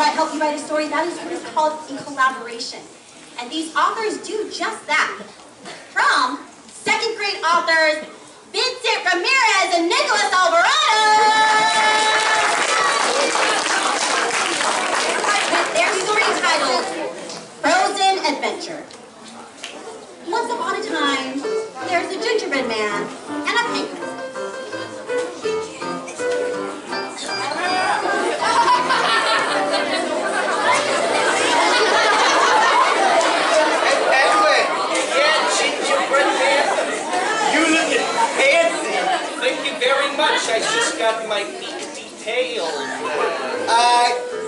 help you write a story, that is what is called a collaboration. And these authors do just that. From second grade authors Vincent Ramirez and Nicholas Alvarado, with their story titled Frozen Adventure. Once upon a time, there's a gingerbread man and a penguin. I just got my peak detailed.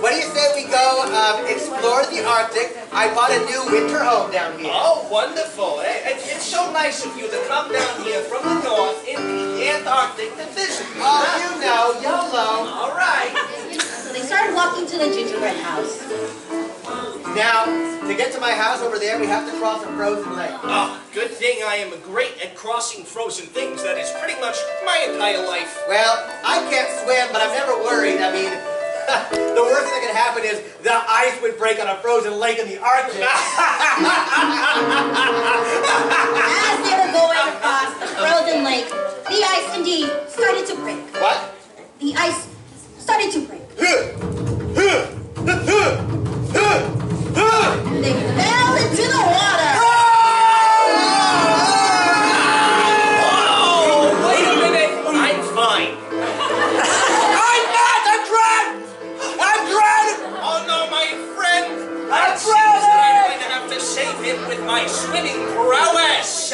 What do you say we go explore the Arctic? I bought a new winter home down here. Oh, wonderful. It's so nice of you to come down here from the north in the Antarctic to visit me. Oh, you know, YOLO. All right. So they started walking to the gingerbread house. Now, to get to my house over there, we have to cross a frozen lake. Oh, good thing I am great at crossing frozen things. That is pretty much my entire life. Well, I can't swim, but I'm never worried. I mean, the worst thing that could happen is the ice would break on a frozen lake in the Arctic. As they were going across the frozen lake, the ice indeed started to break. What? The ice started to break. And they fell into the water. Oh, wait a minute. I'm fine. I'm not! I'm drowned! I'm drowned! Oh, no, my friend. I'm It seems that drowning! I'm going to have to save him with my swimming prowess.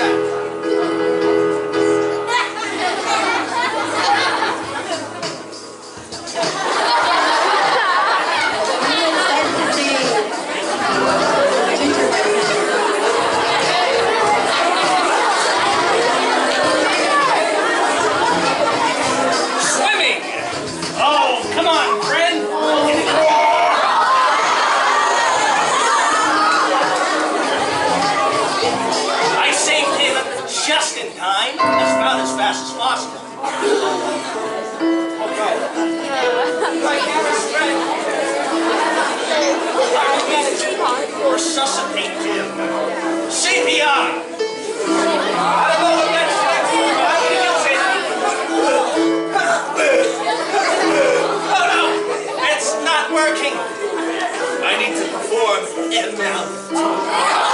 Resuscitate him. CPR! I don't know what that's for. I can use it. Oh no! It's not working. I need to perform in and out.